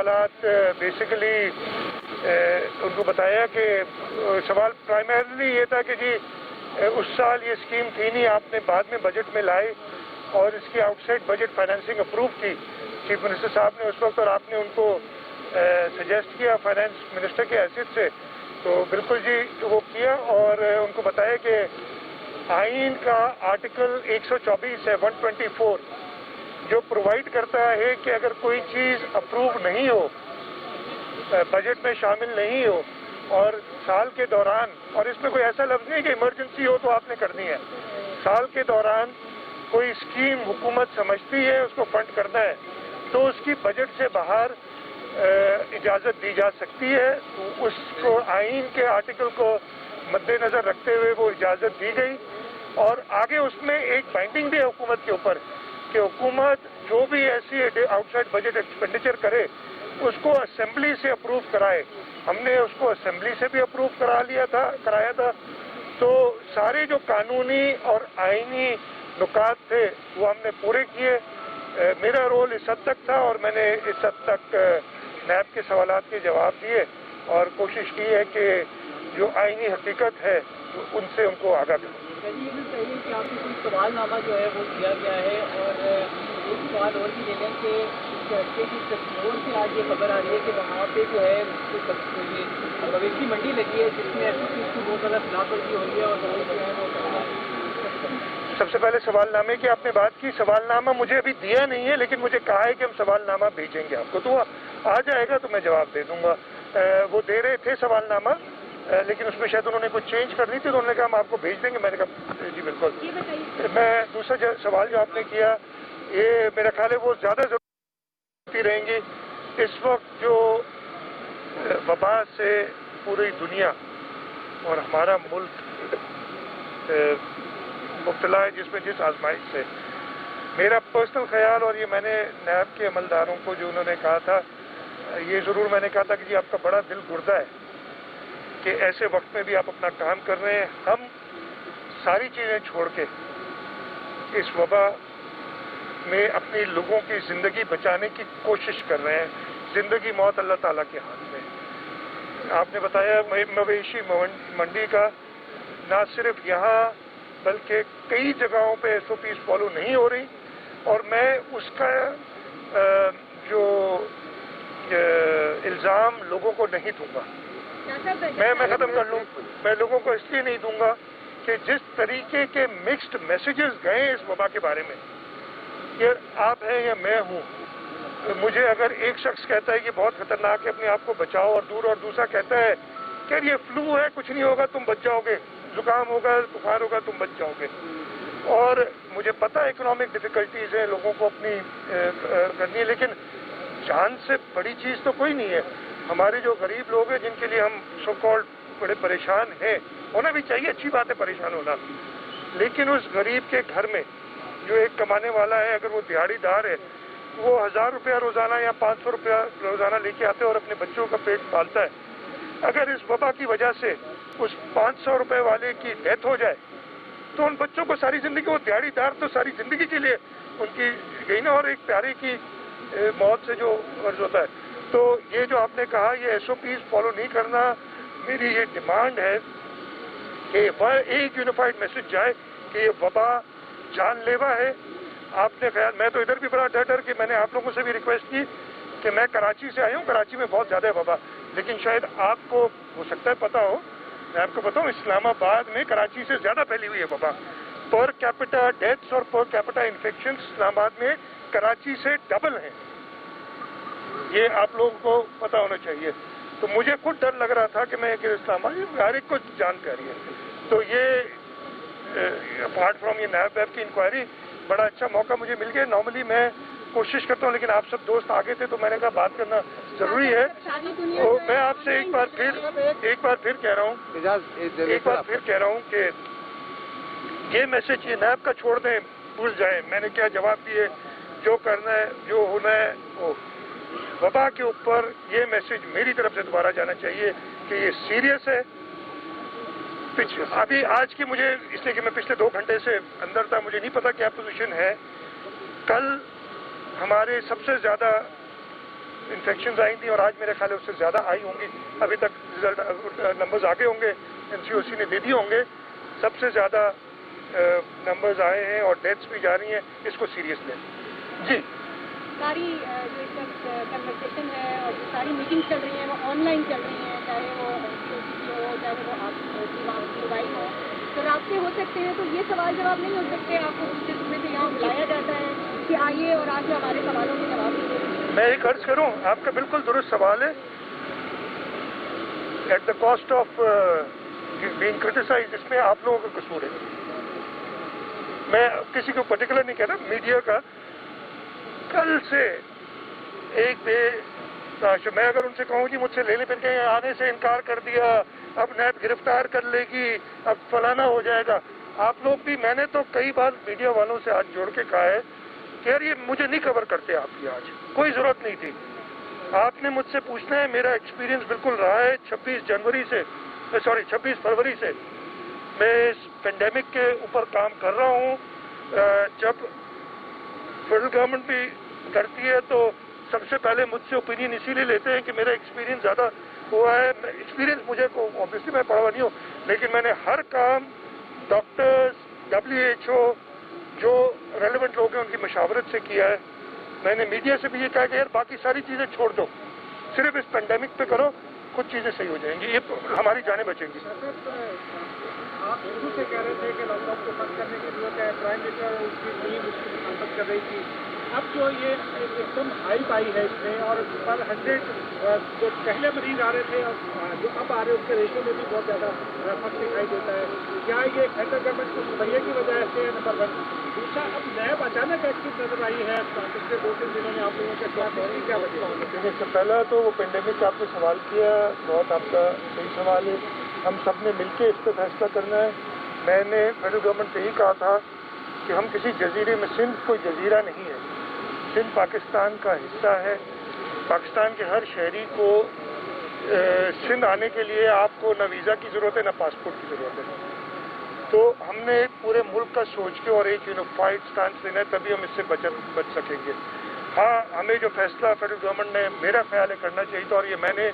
सवालात बेसिकली उनको बताया कि सवाल प्राइमरीली ये था कि जी उस साल ये स्कीम थी नहीं, आपने बाद में बजट में लाई और इसकी आउटसाइड बजट फाइनेंसिंग अप्रूव की चीफ मिनिस्टर साहब ने उस वक्त, और आपने उनको सजेस्ट किया फाइनेंस मिनिस्टर के हैसियत से, तो बिल्कुल जी वो किया और उनको बताया कि आइन का आर्टिकल 124 है 124 जो प्रोवाइड करता है कि अगर कोई चीज़ अप्रूव नहीं हो, बजट में शामिल नहीं हो और साल के दौरान, और इसमें कोई ऐसा लफ्ज़ नहीं कि इमरजेंसी हो तो आपने करनी है, साल के दौरान कोई स्कीम हुकूमत समझती है उसको फंड करना है तो उसकी बजट से बाहर इजाज़त दी जा सकती है। उसको आइन के आर्टिकल को मद्देनज़र रखते हुए वो इजाज़त दी गई और आगे उसमें एक बाइंडिंग भी है हुकूमत के ऊपर कि हुकूमत जो भी ऐसी आउटसाइड बजट एक्सपेंडिचर करे उसको असेंबली से अप्रूव कराए। हमने उसको असेंबली से भी अप्रूव कराया था। तो सारे जो कानूनी और आइनी नुकात थे वो हमने पूरे किए। मेरा रोल इस हद तक था और मैंने इस हद तक नैब के सवालात के जवाब दिए और कोशिश की है कि जो आइनी हकीकत है उनसे उनको आगाह करूँ। ये भी चाहिए कि आपको कोई सवालनामा जो है वो दिया गया है और एक सवाल और भी ले लें कि चर्चे की तस्वीरों से आज ये खबर आ रही है कि वहाँ पे जो है मवेशी मंडी लगी है जिसमें ऐसी चीज़ की बहुत ज़्यादा खिलाफवर्जी हो रही है और लोग जो है वो सबसे पहले सवालनामे की आपने बात की, सवालनामा मुझे अभी दिया नहीं है लेकिन मुझे कहा है कि हम सवालनामा भेजेंगे आपको, तो आ जाएगा तो मैं जवाब दे दूंगा। वो दे रहे थे सवालनामा लेकिन उसमें शायद उन्होंने कुछ चेंज करनी थी तो उन्होंने कहा हम आपको भेज देंगे। मैंने कहा जी बिल्कुल। मैं दूसरा सवाल जो आपने किया ये मेरा ख्याल है वो ज़्यादा जरूरत रहेंगी। इस वक्त जो वबा से पूरी दुनिया और हमारा मुल्क मुब्तला है जिस आजमाइश से, मेरा पर्सनल ख्याल, और ये मैंने नैब के अमलदारों को जो उन्होंने कहा था ये ज़रूर मैंने कहा था कि जी आपका बड़ा दिल गुर्दा है कि ऐसे वक्त में भी आप अपना काम कर रहे हैं। हम सारी चीज़ें छोड़ के इस वबा में अपनी लोगों की ज़िंदगी बचाने की कोशिश कर रहे हैं। ज़िंदगी मौत अल्लाह ताला के हाथ में। आपने बताया मवेशी मंडी का, ना सिर्फ यहाँ बल्कि कई जगहों पे SOPs फॉलो नहीं हो रही और मैं उसका जो इल्ज़ाम लोगों को नहीं दूंगा। मैं ख़त्म कर लूँ। मैं लोगों को इसलिए नहीं दूंगा कि जिस तरीके के मिक्स्ड मैसेजेस गए इस वबा के बारे में, ये आप हैं या मैं हूँ, मुझे अगर एक शख्स कहता है कि बहुत खतरनाक है अपने आप को बचाओ और दूसरा कहता है कि ये फ्लू है कुछ नहीं होगा तुम बच जाओगे, जुकाम होगा बुखार होगा तुम बच जाओगे, और मुझे पता है इकोनॉमिक डिफ़िकल्टीज़ हैं लोगों को अपनी करनी है, लेकिन जान से बड़ी चीज़ तो कोई नहीं है। हमारे जो गरीब लोग हैं जिनके लिए हम सो कॉल्ड बड़े परेशान हैं, होना भी चाहिए, अच्छी बात है परेशान होना, लेकिन उस गरीब के घर में जो एक कमाने वाला है अगर वो दिहाड़ीदार है वो 1000 रुपया रोज़ाना या 500 रुपया रोज़ाना लेके आते हैं और अपने बच्चों का पेट पालता है। अगर इस वबा की वजह से उस 500 रुपये वाले की डेथ हो जाए तो उन बच्चों को सारी ज़िंदगी, वो दिहाड़ीदार तो सारी ज़िंदगी के लिए उनकी गई ना, और एक प्यारे की मौत से जो अर्ज होता है। तो ये जो आपने कहा ये SOPs फॉलो नहीं करना, मेरी ये डिमांड है कि एक यूनिफाइड मैसेज जाए कि ये वबा जानलेवा है। आपने ख्याल, मैं तो इधर भी बड़ा डर के मैंने आप लोगों से भी रिक्वेस्ट की कि मैं कराची से आया हूँ, कराची में बहुत ज़्यादा है वबा, लेकिन शायद आपको हो सकता है पता हो, मैं आपको बताऊँ इस्लामाबाद में कराची से ज़्यादा फैली हुई है वबा। पर कैपिटा डेथ्स और पर कैपिटा इन्फेक्शन इस्लामाबाद में कराची से डबल हैं, ये आप लोगों को पता होना चाहिए। तो मुझे खुद डर लग रहा था कि मैं इस्लामाबाद हर एक को जानकारी है। तो ये अपार्ट फ्रॉम ये नैब की इंक्वायरी बड़ा अच्छा मौका मुझे मिल गया। नॉर्मली मैं कोशिश करता हूँ लेकिन आप सब दोस्त आगे थे तो मैंने कहा बात करना जरूरी है। तो मैं आपसे एक बार फिर कह रहा हूँ कि ये मैसेज ये नैब का छोड़ दें, भूल जाएं, मैंने क्या जवाब दिए, जो करना है जो होना है वो। वबा के ऊपर ये मैसेज मेरी तरफ से दोबारा जाना चाहिए कि ये सीरियस है। अभी आज की मुझे इसलिए कि मैं पिछले 2 घंटे से अंदर था, मुझे नहीं पता क्या पोजीशन है। कल हमारे सबसे ज़्यादा इन्फेक्शन आई थी और आज मेरे ख्याल है उससे ज़्यादा आई होंगी। अभी तक रिजल्ट नंबर्स आगे होंगे, NCOC ने दे दिए होंगे। सबसे ज़्यादा नंबर्स आए हैं और डेथ्स भी जा रही हैं, इसको सीरियस लें जी। सारी जो इस वक्त कन्वर्सेशन है और जो सारी मीटिंग चल रही हैं वो ऑनलाइन चल रही हैं, चाहे वो NCOC की हो, चाहे वो आपकी मोबाइल हो, तो रास्ते हो सकते हैं। तो ये सवाल जवाब नहीं हो सकते, आपको दूसरे सूबे से यहाँ बुलाया जाता है कि आइए और आके हमारे सवालों के जवाब दीजिए। मैं एक अर्ज करूं, आपका बिल्कुल दुरुस्त सवाल है। At the cost of being criticised, इसमें आप लोगों का कसूर है। मैं किसी को पर्टिकुलर नहीं कह रहा, मीडिया का कल से एक मैं अगर उनसे कहूँ कि मुझसे लेने फिर के आने से इनकार कर दिया, अब नैब गिरफ्तार कर लेगी, अब फलाना हो जाएगा। आप लोग भी, मैंने तो कई बार मीडिया वालों से हाथ जोड़ के कहा है कि यार ये मुझे नहीं कवर करते आपकी, आज कोई ज़रूरत नहीं थी। आपने मुझसे पूछना है, मेरा एक्सपीरियंस बिल्कुल रहा है। 26 फरवरी से मैं इस पेंडेमिक के ऊपर काम कर रहा हूँ। जब फेडरल गवर्नमेंट भी करती है तो सबसे पहले मुझसे ओपिनियन इसीलिए लेते हैं कि मेरा एक्सपीरियंस ज़्यादा हुआ है। एक्सपीरियंस मुझे को ऑब्वियसली मैं पढ़ा नहीं हूँ, लेकिन मैंने हर काम डॉक्टर्स, WHO जो रेलेवेंट लोग हैं उनकी मशावरत से किया है। मैंने मीडिया से भी ये कहा कि यार बाकी सारी चीज़ें छोड़ दो, सिर्फ इस पेंडेमिक पे करो, कुछ चीज़ें सही हो जाएंगी, ये हमारी जानें बचेंगी। आप शुरू से कह रहे थे कि लॉकडाउन को बंद करने की जरूरत है, प्राइम मिनिस्टर उसकी टीम उसकी मुखालफत कर रही थी। अब जो ये एकदम हाइप आई है इसमें, और पर 100 जो पहले मरीज आ रहे थे और जो अब आ रहे हैं उसके रेशो में भी बहुत ज़्यादा फर्क दिखाई देता है। क्या ये सेंट्रल गवर्नमेंट को मुहैया की वजह से, नंबर 1। दूसरा, अब नैब अचानक एक्टिव नजर आई है पिछले 2-3 दिनों में, आप लोगों के खिलाफ क्या वजह? देखिए, इससे पहला तो वो पेंडेमिक का आपने सवाल किया, बहुत आपका सही सवाल है। हम सब ने मिलकर इस पर फैसला करना है। मैंने फेडरल गवर्नमेंट से ही कहा था कि हम किसी जजीरे में, सिंध कोई जजीरा नहीं है, सिंध पाकिस्तान का हिस्सा है। पाकिस्तान के हर शहरी को सिंध आने के लिए आपको न वीज़ा की ज़रूरत है न पासपोर्ट की ज़रूरत है। तो हमने पूरे मुल्क का सोच के और एक यूनिफाइड स्टांस लेना है, तभी हम इससे बच सकेंगे। हाँ, हमें जो फैसला फेडरल गवर्नमेंट ने, मेरा ख्याल है, करना चाहिए था, और ये मैंने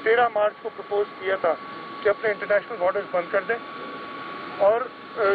13 मार्च को प्रपोज किया था कि अपने इंटरनेशनल बॉर्डर्स बंद कर दें और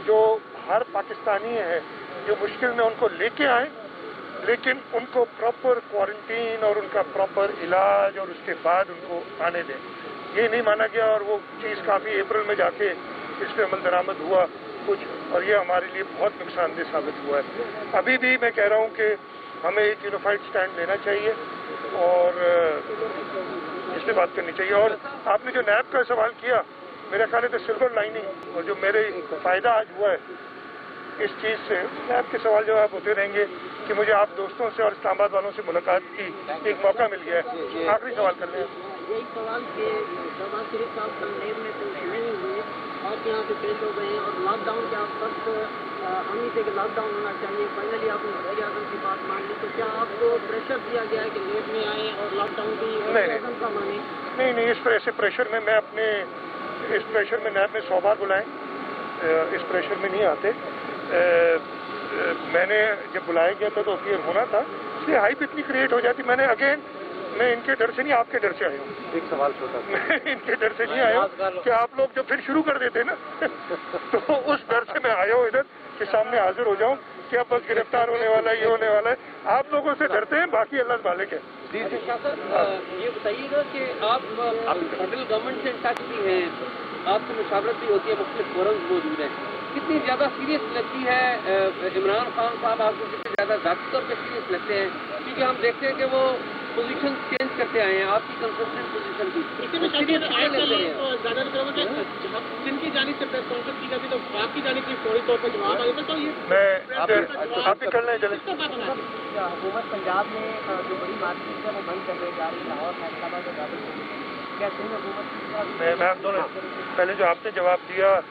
जो हर पाकिस्तानी है जो मुश्किल में, उनको लेके आए, लेकिन उनको प्रॉपर क्वारंटीन और उनका प्रॉपर इलाज और उसके बाद उनको आने दें। ये नहीं माना गया और वो चीज़ काफ़ी अप्रैल में जाके इस पर अमल दरामद हुआ कुछ, और ये हमारे लिए बहुत नुकसानदेह साबित हुआ है। अभी भी मैं कह रहा हूँ कि हमें एक यूनिफाइड स्टैंड लेना चाहिए और इस पर बात करनी चाहिए। और आपने जो नैब का सवाल किया, मेरा ख्याल है तो सिल्वर लाइनिंग और जो मेरे फ़ायदा आज हुआ है इस चीज़ से, नैब के सवाल जवाब होते रहेंगे कि मुझे आप दोस्तों से और इस्लामाबाद वालों से मुलाकात की एक मौका मिल गया है। आखिरी सवाल कर लें। यही सवाल के शहबाज शरीफ साहब कल नैब में तो नहीं हुए और यहाँ से फेल हो गए हैं, और लॉकडाउन के आप फर्स्ट हम ही थे कि लॉकडाउन होना चाहिए, फाइनली आपने वज़ीर आज़म की बात मान ली। तो क्या आपको प्रेशर दिया गया है कि नैब में आए और लॉकडाउन की वज़ीर आज़म का माने? नहीं, इस तरह से प्रेशर में मैं अपने, इस प्रेशर में नैब में 100 बार बुलाएं, इस प्रेशर में नहीं आते। मैंने जब बुलाया गया था तो अपीयर होना था, इसलिए हाइप इतनी क्रिएट हो जाती। मैं इनके डर से नहीं, आपके डर से आया हूँ। एक सवाल छोटा, मैं इनके डर से नहीं आया हूँ कि आप लोग जब फिर शुरू कर देते ना तो उस डर से मैं आया हूँ इधर कि सामने हाजिर हो जाऊँ कि अब बस गिरफ्तार होने वाला है, ये होने वाला है। आप लोगों से डरते हैं, बाकी अल्लाह मालिक है। ये बताइएगा कि आप फेडरल गवर्नमेंट से टच भी हैं, आपकी मुशावरत भी होती है, मुख्तलिफ फोरम्स मौजूद हैं, कितनी ज़्यादा सीरियस लगती है इमरान खान साहब आपको, कितने ज़्यादा ज़ाती तौर पर सीरियस लगते हैं? क्योंकि हम देखते हैं कि वो पोजीशन चेंज करते आए हैं, आपकी कंसिस्टेंट पोजीशन की जिनकी जानी से प्रेस कॉन्फ्रेंस की जाती तो आपकी जानी की फौरी तौर पर जवाब आएगा। तो ये मैं आप ही कर लें चले। हुकूमत पंजाब में जो बड़ी मार्केट है वो बंद करने जा रही है, लाहौर, फैसलाबाद और रावलपिंडी। क्या सही हुकूमत? मैं दोनों पहले जो आपने जवाब दिया,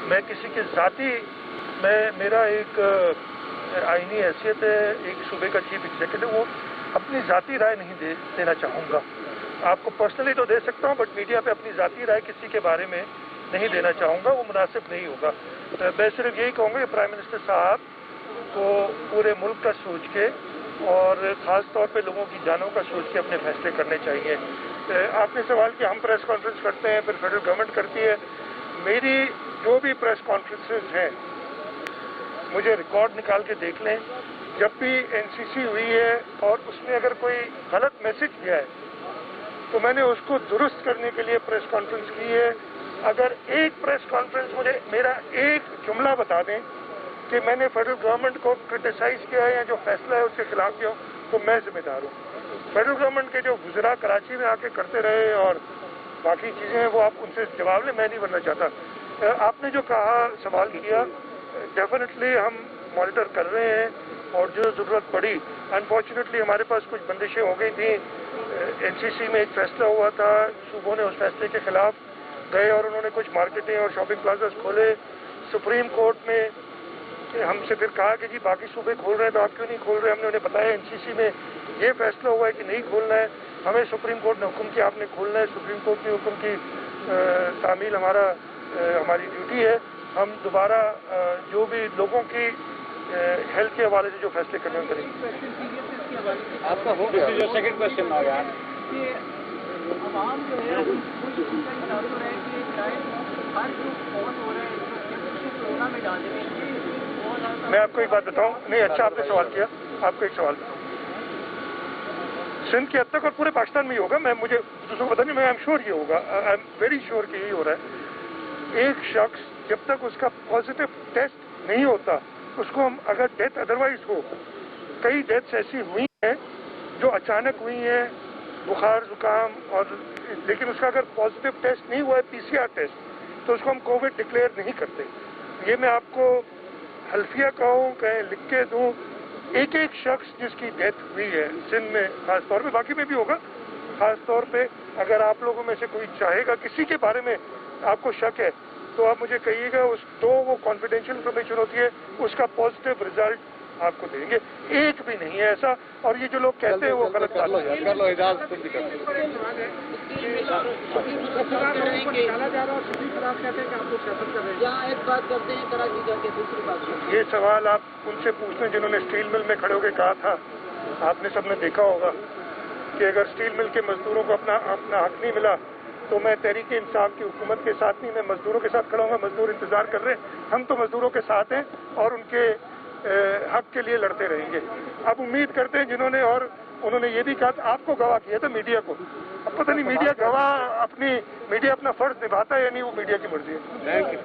मैं किसी के ज़ाती, मेरा एक आईनी हैसियत है, एक सूबे का चीफ एग्जीक्यूटिव, वो अपनी ज़ाती राय नहीं देना चाहूँगा। आपको पर्सनली तो दे सकता हूँ, बट मीडिया पे अपनी ज़ाती राय किसी के बारे में नहीं देना चाहूँगा, वो मुनासिब नहीं होगा। मैं सिर्फ यही कहूँगा कि प्राइम मिनिस्टर साहब को पूरे मुल्क का सोच के और ख़ास तौर पे लोगों की जानों का सोच के अपने फैसले करने चाहिए। आपने सवाल किया हम प्रेस कॉन्फ्रेंस करते हैं, फिर फेडरल गवर्नमेंट करती है। मेरी जो भी प्रेस कॉन्फ्रेंसेस हैं, मुझे रिकॉर्ड निकाल के देख लें, जब भी एनसीसी हुई है और उसमें अगर कोई गलत मैसेज गया है तो मैंने उसको दुरुस्त करने के लिए प्रेस कॉन्फ्रेंस की है। अगर एक प्रेस कॉन्फ्रेंस मुझे मेरा एक जुमला बता दें कि मैंने फेडरल गवर्नमेंट को क्रिटिसाइज किया है या जो फैसला है उसके खिलाफ किया तो मैं जिम्मेदार हूँ। फेडरल गवर्नमेंट के जो गुजरा कराची में आके करते रहे और बाकी चीज़ें हैं वो आप उनसे जवाब लें, मैं नहीं बनना चाहता। आपने जो कहा सवाल किया, डेफिनेटली हम मॉनिटर कर रहे हैं और जो ज़रूरत पड़ी, अनफॉर्चुनेटली हमारे पास कुछ बंदिशें हो गई थी। एनसीसी में एक फैसला हुआ था, सूबों ने उस फैसले के खिलाफ गए और उन्होंने कुछ मार्केटें और शॉपिंग प्लाजास खोले। सुप्रीम कोर्ट ने हमसे फिर कहा कि जी बाकी सूबे खोल रहे हैं तो आप क्यों नहीं खोल रहे। हमने उन्हें बताया एनसीसी में ये फैसला हुआ है कि नहीं खोलना है, हमें सुप्रीम कोर्ट ने हुक्म किया आपने खोलना है। सुप्रीम कोर्ट के हुक्म की तामील हमारी ड्यूटी है। हम दोबारा जो भी लोगों की हेल्थ के हवाले से जो फैसले करने करेंगे। आपका हो गया जो सेकंड क्वेश्चन आ गया कि आवाम जो है चालू है कि शायद हर जो फोन हो रहे हैं कोरोना में डाले हैं। मैं आपको एक बात बताऊं, नहीं अच्छा आपने सवाल किया, आपको एक सवाल बताऊं। सिंध के हद तक और पूरे पाकिस्तान में ही होगा, मुझे दूसरों को पता नहीं, मैं आई एम श्योर ये होगा, आई एम वेरी श्योर कि यही हो रहा है। एक शख्स जब तक उसका पॉजिटिव टेस्ट नहीं होता उसको हम अगर डेथ अदरवाइज हो, कई डेथ्स ऐसी हुई हैं जो अचानक हुई हैं, बुखार जुकाम और, लेकिन उसका अगर पॉजिटिव टेस्ट नहीं हुआ है पीसीआर टेस्ट तो उसको हम कोविड डिक्लेयर नहीं करते। ये मैं आपको हल्फिया कहूँ कहीं लिख के दूँ, एक एक शख्स जिसकी डेथ हुई है सिंध में खास तौर पे, बाकी में भी होगा, खास तौर पे अगर आप लोगों में से कोई चाहेगा किसी के बारे में आपको शक है तो आप मुझे कहिएगा, उस तो वो कॉन्फिडेंशियल इंफॉर्मेशन होती है, उसका पॉजिटिव रिजल्ट आपको देंगे। एक भी नहीं है ऐसा, और ये जो लोग कहते हैं वो गलत बात है। यहाँ एक बात करते हैं कराची जाके दूसरी बात। ये सवाल आप उनसे पूछते हैं जिन्होंने स्टील मिल में खड़े होकर कहा था, आपने सबने देखा होगा कि अगर स्टील मिल के मजदूरों को अपना हक नहीं मिला तो मैं तहरीक इंसाफ की हुकूमत के साथ नहीं, मैं मजदूरों के साथ खड़ा हूँगा। मजदूर इंतजार कर रहे हैं, हम तो मजदूरों के साथ हैं और उनके हक के लिए लड़ते रहेंगे। अब उम्मीद करते हैं जिन्होंने, और उन्होंने ये भी कहा था आपको गवाह किया था मीडिया को, अब पता नहीं मीडिया अपना फर्ज निभाता है या नहीं, वो मीडिया की मर्जी है। Thank you.